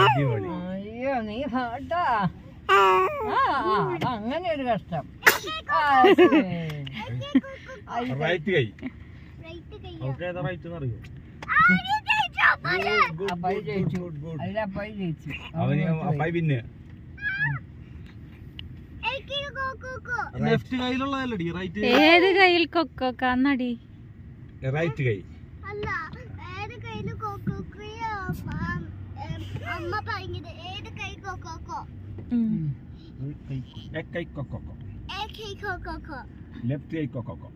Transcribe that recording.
അയ്യോ നീ കേട്ടാ അങ്ങനെ ഒരു കഷ്ടം. റൈറ്റ് കൈ അപ്പായി ജയിച്ചു. അതിൽ അപ്പായി ജയിച്ചു. അപ്പായി പിന്നെ ലെഫ്റ്റ് കൈയിലുള്ളതല്ലടി റൈറ്റ്. ഏത് കയ്യിൽ കൊക്കോക്കാന്നടി? റൈറ്റ് കൈ. അല്ല ഏത് കൈയില് കൊക്കോക്കോ അമ്മ പറഞ്ഞത് ഏത് കൈ കൊക്കോക്കോ കൈ കൊക്കോ. ഏ കൈ കൊക്കോക്കോ ലെഫ്റ്റ് കൈ കൊക്കോ.